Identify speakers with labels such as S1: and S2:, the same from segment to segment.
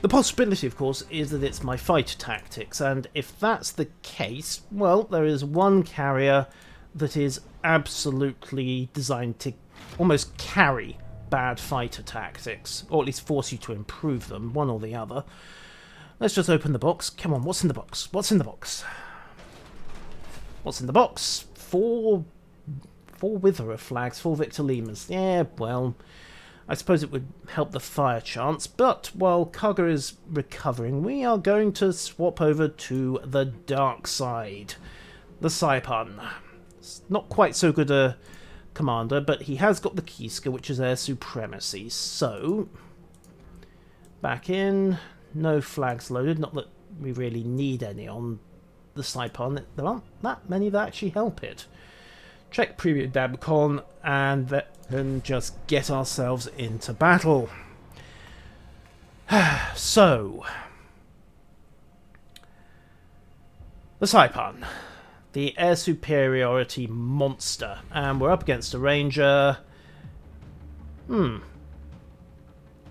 S1: The possibility, of course, is that it's my fighter tactics, and if that's the case, well, there is one carrier that is absolutely designed to almost carry bad fighter tactics, or at least force you to improve them, one or the other. Let's just open the box. Come on, what's in the box? What's in the box? What's in the box? Four Witherer flags, 4 Victor Lemurs. Yeah, well, I suppose it would help the fire chance, but while Kaga is recovering, we are going to swap over to the dark side. The Saipan. It's not quite so good a commander, but he has got the key skill, which is air supremacy. So, back in. No flags loaded, not that we really need any on the Saipan. There aren't that many that actually help it. Check preview Dabcon, and then just get ourselves into battle. So, the Saipan, the air superiority monster, and we're up against a ranger. Oh,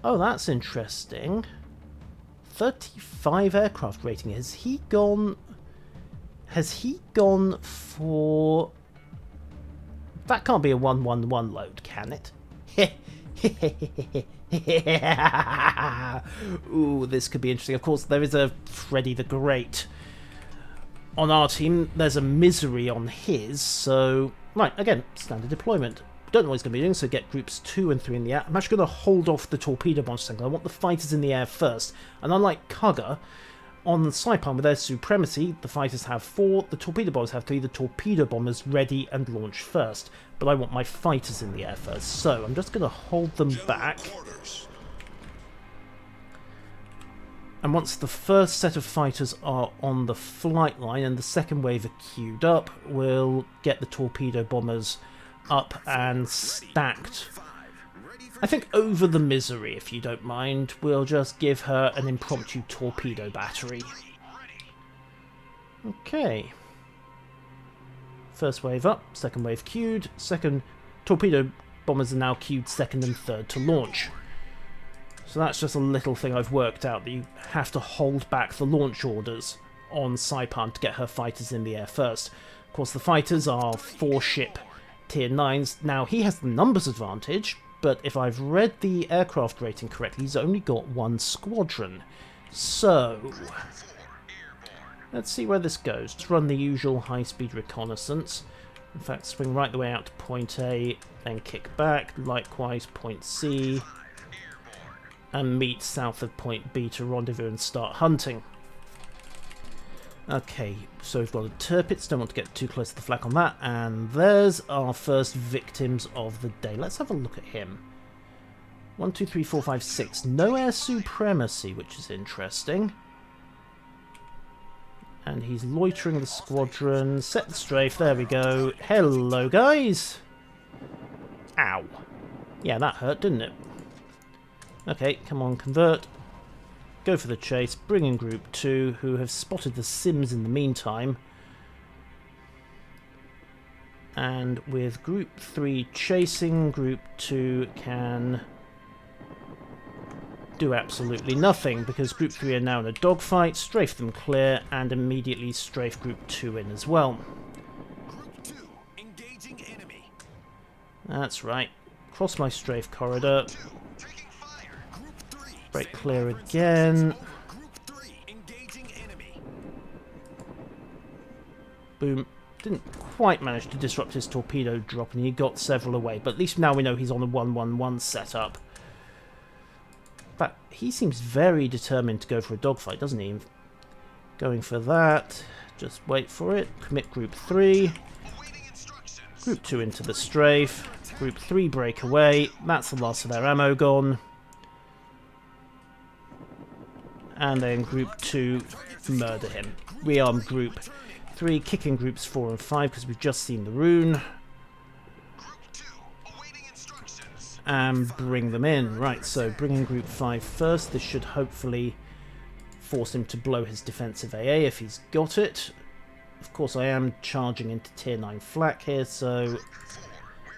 S1: that's interesting. 35 aircraft rating. Has he gone for... That can't be a 111 load, can it? Ooh, this could be interesting. Of course, there is a Freddy the Great on our team. There's a Misery on his, so... Right, again, standard deployment. Don't know what he's going to be doing, so get groups 2 and 3 in the air. I'm actually going to hold off the torpedo bombers. I want the fighters in the air first. And unlike Kaga, on the Saipan with their supremacy, the fighters have 4, the torpedo bombers have 3, the torpedo bombers ready and launch first. But I want my fighters in the air first, so I'm just going to hold them back. And once the first set of fighters are on the flight line and the second wave are queued up, we'll get the torpedo bombers up and stacked. I think over the Misery, if you don't mind. We'll just give her an impromptu torpedo battery. Okay. First wave up, second wave queued. Second torpedo bombers are now queued second and third to launch. So that's just a little thing I've worked out, that you have to hold back the launch orders on Saipan to get her fighters in the air first. Of course, the fighters are 4-ship Tier 9s. Now, he has the numbers advantage, but if I've read the aircraft rating correctly, he's only got 1 squadron. So, let's see where this goes. Just run the usual high-speed reconnaissance. In fact, swing right the way out to point A, then kick back. Likewise, point C, and meet south of point B to rendezvous and start hunting. Okay, so we've got a Tirpitz, don't want to get too close to the flak on that, and there's our first victims of the day. Let's have a look at him. 1, 2, 3, 4, 5, 6. No air supremacy, which is interesting. And he's loitering the squadron. Set the strafe, there we go. Hello, guys! Ow. Yeah, that hurt, didn't it? Okay, come on, convert. Go for the chase, bring in Group 2, who have spotted the Sims in the meantime. And with Group 3 chasing, Group 2 can do absolutely nothing, because Group 3 are now in a dogfight, strafe them clear, and immediately strafe Group 2 in as well.
S2: Group 2, engaging enemy.
S1: That's right. Cross my strafe corridor.
S2: Taking fire. Group 3.
S1: Break clear again.
S2: Group 3, engaging enemy.
S1: Boom. Didn't quite manage to disrupt his torpedo drop, and he got several away, but at least now we know he's on a 1-1-1 setup. In fact, he seems very determined to go for a dogfight, doesn't he? Going for that. Just wait for it. Commit Group 3. Group 2 into the strafe. Group 3 break away. That's the last of their ammo gone. And then Group 2 murder him. Rearm Group 3, kicking Groups 4 and 5 because we've just seen the rune. And bring them in. Right, so bringing Group 5 first. This should hopefully force him to blow his defensive AA if he's got it. Of course, I am charging into Tier 9 flak here, so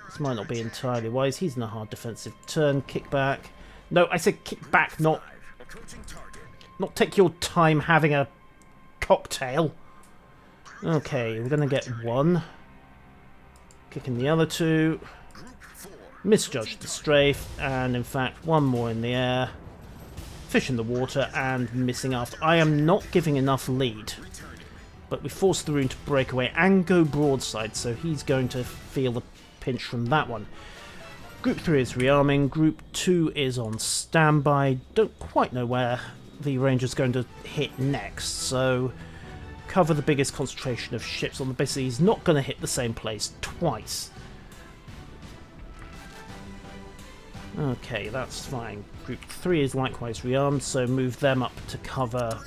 S1: this might not be entirely wise. He's in a hard defensive turn. Kick back. No, I said kick back, not... not take your time having a cocktail. Okay, we're going to get one. Kicking the other two. Misjudged the strafe, and in fact one more in the air. Fish in the water and missing after. I am not giving enough lead. But we forced the rune to break away and go broadside, so he's going to feel the pinch from that one. Group 3 is rearming, Group 2 is on standby. Don't quite know where the Ranger's going to hit next, so cover the biggest concentration of ships on the base. He's not going to hit the same place twice. Okay, that's fine. Group 3 is likewise rearmed, so move them up to cover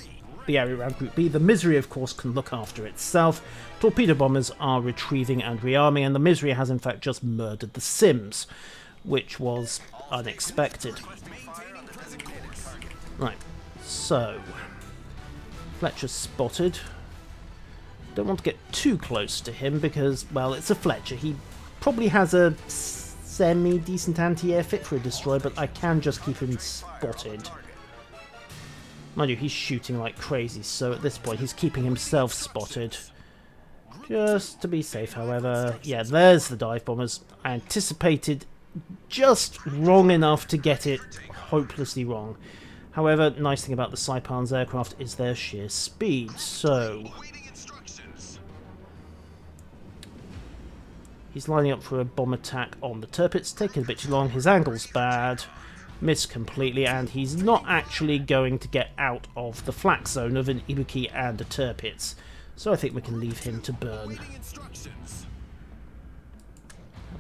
S1: the area around Group B. The Misery, of course, can look after itself. Torpedo bombers are retrieving and rearming, and the Misery has in fact just murdered the Sims, which was unexpected. Right, so Fletcher's spotted. Don't want to get too close to him because, well, it's a Fletcher. He probably has a semi-decent anti-air fit for a destroyer, but I can just keep him spotted. Mind you, he's shooting like crazy, so at this point he's keeping himself spotted. Just to be safe, however. Yeah, there's the dive bombers. I anticipated just wrong enough to get it hopelessly wrong. However, nice thing about the Saipan's aircraft is their sheer speed, so he's lining up for a bomb attack on the Tirpitz, taking a bit too long, his angle's bad, missed completely, and he's not actually going to get out of the flak zone of an Ibuki and a Tirpitz, so I think we can leave him to burn.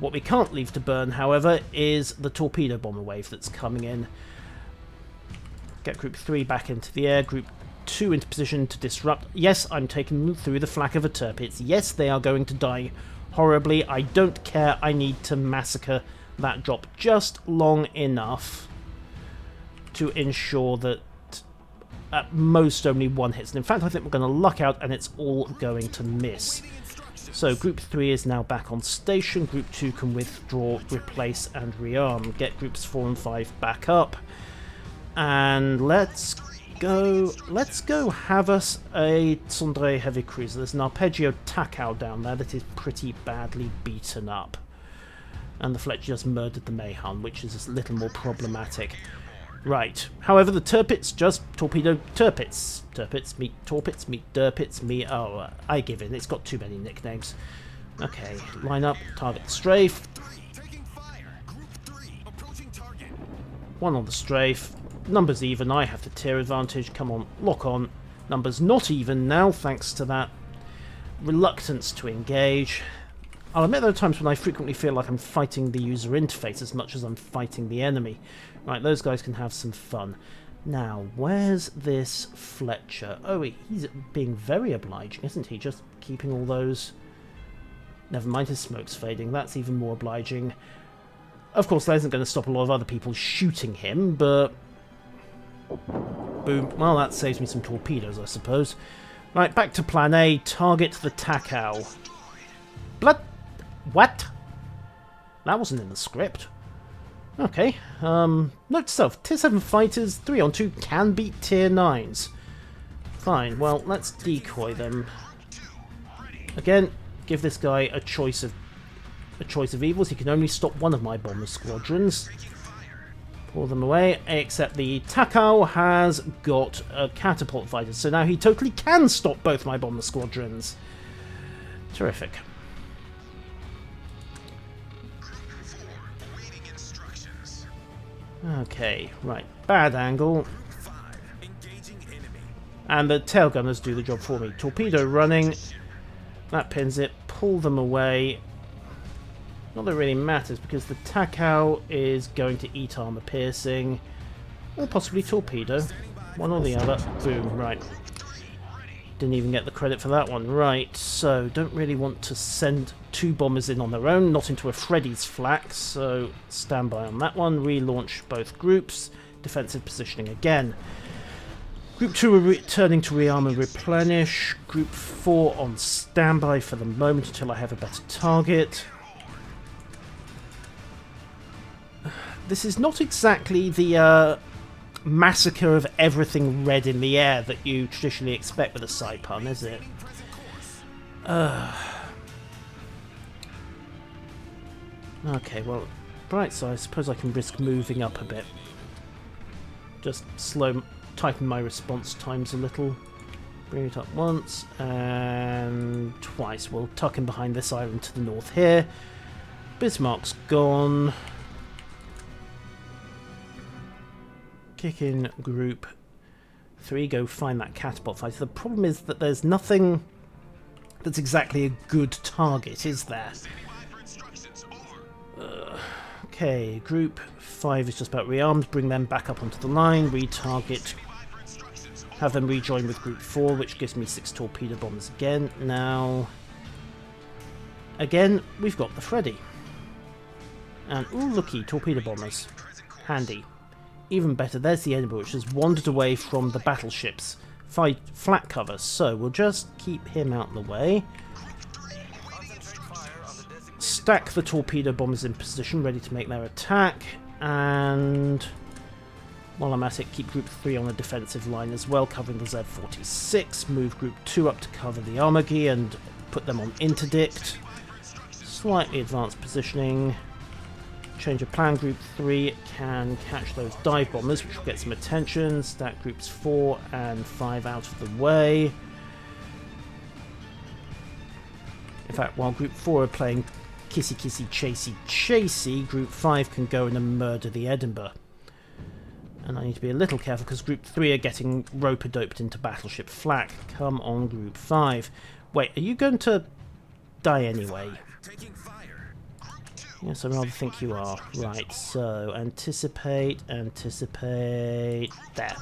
S1: What we can't leave to burn, however, is the torpedo bomber wave that's coming in. Get Group 3 back into the air, Group 2 into position to disrupt. Yes, I'm taking them through the flak of a Tirpitz. Yes, they are going to die horribly. I don't care. I need to massacre that drop just long enough to ensure that at most only one hits. And in fact, I think we're going to luck out and it's all going to miss. So Group 3 is now back on station. Group 2 can withdraw, replace and rearm. Get Groups 4 and 5 back up. And let's go have us a Tsundere heavy cruiser. There's an Arpeggio Takao down there that is pretty badly beaten up. And the Fletcher just murdered the Mayhan, which is a little more problematic. Right. However, the Tirpitz just torpedo Tirpitz. Tirpitz meet Torpitz meet Derpitz meet... Oh, I give in. It's got too many nicknames. Okay, line up, target the strafe. One on the strafe. Numbers even, I have the tier advantage. Come on, lock on. Numbers not even now, thanks to that reluctance to engage. I'll admit there are times when I frequently feel like I'm fighting the user interface as much as I'm fighting the enemy. Right, those guys can have some fun. Now, where's this Fletcher? Oh, he's being very obliging, isn't he? Just keeping all those... Never mind, his smoke's fading. That's even more obliging. Of course, that isn't going to stop a lot of other people shooting him, but... Boom. Well, that saves me some torpedoes, I suppose. Right, back to plan A. Target the Takao. Blood... What? That wasn't in the script. Okay. Note to self. Tier 7 fighters, 3 on 2, can beat Tier 9s. Fine. Well, let's decoy them. Again, give this guy a choice of evils. He can only stop one of my bomber squadrons. Pull them away, except the Takao has got a catapult fighter, so now he totally can stop both my bomber squadrons. Terrific. Okay, right, bad angle. And the tail gunners do the job for me. Torpedo running, that pins it, pull them away. Not that it really matters, because the Takao is going to eat armor piercing, or possibly torpedo. One or the other. Boom, right. Didn't even get the credit for that one. Right, so don't really want to send 2 bombers in on their own, not into a Freddy's flak, so stand by on that one. Relaunch both groups. Defensive positioning again. Group 2 are returning to rearm and replenish. Group 4 on standby for the moment until I have a better target. This is not exactly the massacre of everything red in the air that you traditionally expect with a Saipan, is it? Okay, well, bright side, I suppose I can risk moving up a bit. Just tighten my response times a little. Bring it up once and twice. We'll tuck in behind this island to the north here. Bismarck's gone. Kick in group 3. Go find that catapult fighter. The problem is that there's nothing that's exactly a good target, is there? Okay, group 5 is just about rearmed. Bring them back up onto the line. Retarget. Have them rejoin with group 4, which gives me 6 torpedo bombers again. Now, again, we've got the Freddy. And, ooh, looky, torpedo bombers. Handy. Even better, there's the Edinburgh, which has wandered away from the battleships. Flat cover, so we'll just keep him out of the way. Stack the torpedo bombers in position, ready to make their attack. And while I'm at it, keep group 3 on a defensive line as well, covering the Z-46. Move group 2 up to cover the Armaghi and put them on interdict. Slightly advanced positioning. Change of plan. Group 3 can catch those dive bombers, which will get some attention. Stack groups 4 and 5 out of the way. In fact, while group 4 are playing kissy kissy chasey chasey, group 5 can go in and murder the Edinburgh. And I need to be a little careful because group 3 are getting rope-a-doped into battleship flak. Come on, group 5. Wait, are you going to die anyway? Yes, I rather think you are. Right, so anticipate. There.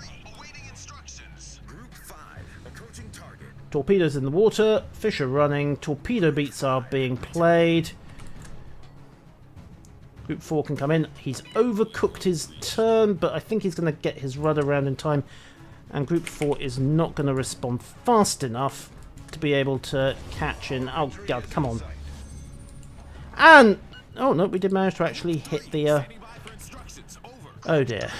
S1: Torpedoes in the water. Fish are running. Torpedo beats are being played. Group 4 can come in. He's overcooked his turn, but I think he's going to get his rudder around in time. And Group 4 is not going to respond fast enough to be able to catch in. Oh, God, come on. And oh, no, we did manage to actually hit the... Oh, dear.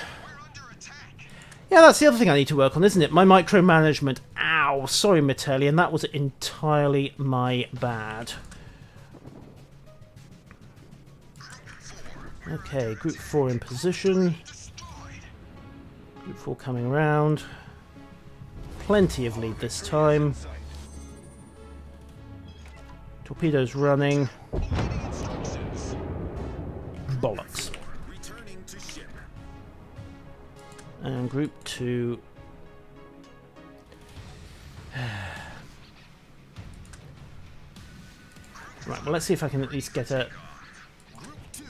S1: Yeah, that's the other thing I need to work on, isn't it? My micromanagement. Ow, sorry, Metellian, that was entirely my bad. Okay, Group 4 in position. Group 4 coming around. Plenty of lead this time. Torpedoes running. Bollocks. And Group 2. Right, well, let's see if I can at least get a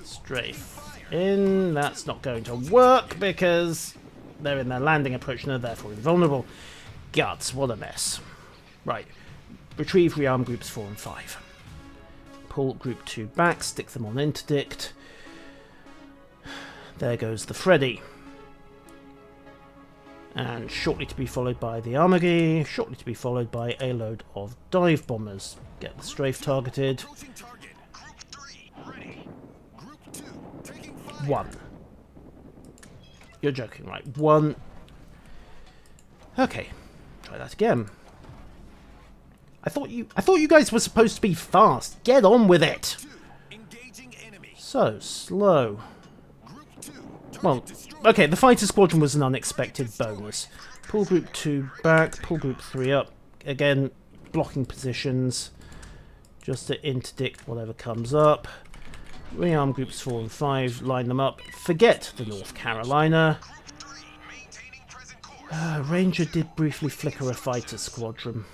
S1: strafe in. That's not going to work because they're in their landing approach and are therefore invulnerable. Guts, what a mess. Right, retrieve, rearm groups 4 and 5. Pull Group 2 back, stick them on interdict. There goes the Freddy. And shortly to be followed by the Armaghi, shortly to be followed by a load of dive bombers. Get the strafe targeted. 1. You're joking, right? 1. Okay, try that again. I thought you guys were supposed to be fast. Get on with it. So slow. Well, okay, the fighter squadron was an unexpected bonus. Pull Group 2 back, pull Group 3 up. Again, blocking positions. Just to interdict whatever comes up. Rearm Groups 4 and 5, line them up. Forget the North Carolina. Ranger did briefly flicker a fighter squadron.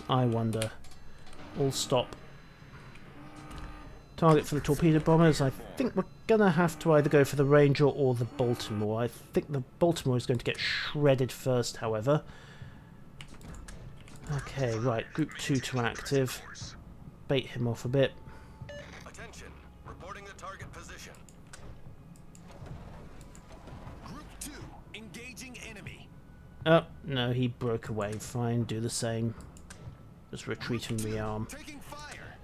S1: I wonder. All stop. Target for the torpedo bombers. I think we're going to have to either go for the Ranger or the Baltimore. I think the Baltimore is going to get shredded first, however. Okay, right. Group 2 to active. Bait him off a bit.
S2: Attention. Reporting the target position. Group 2 engaging enemy.
S1: Oh, no, he broke away. Fine, do the same. Just retreat and rearm.
S2: Taking fire.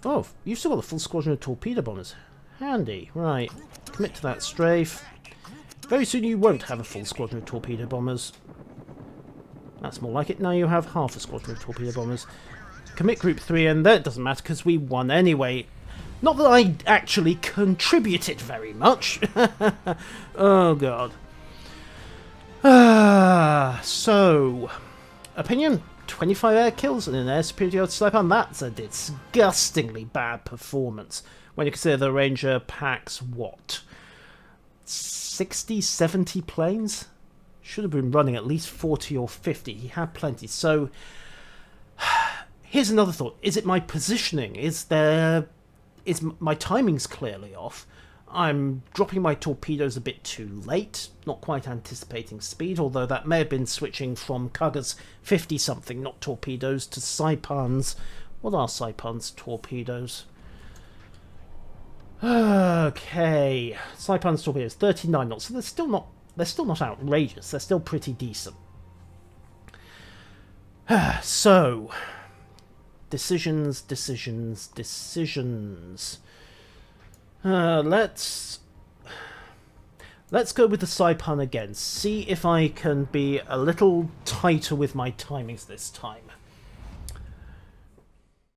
S1: Oh, you've still got the full squadron of torpedo bombers. Handy. Right. Commit to that strafe. Very soon you won't have a full squadron of torpedo bombers. That's more like it. Now you have half a squadron of torpedo bombers. Commit Group 3, and that doesn't matter because we won anyway. Not that I actually contributed very much. Oh, God. So, opinion? 25 air kills and an air superiority over Saipan. That's a disgustingly bad performance. When you consider the Ranger packs, what? 60, 70 planes? Should have been running at least 40 or 50. He had plenty. So, here's another thought. Is it my positioning? Is my timing's clearly off? I'm dropping my torpedoes a bit too late, not quite anticipating speed, although that may have been switching from Kaga's 50-something, not torpedoes, to Saipan's. What are Saipan's torpedoes? Okay, Saipan's torpedoes, 39 knots, so they're still not outrageous, they're still pretty decent. So, decisions. Let's go with the Saipan again. See if I can be a little tighter with my timings this time.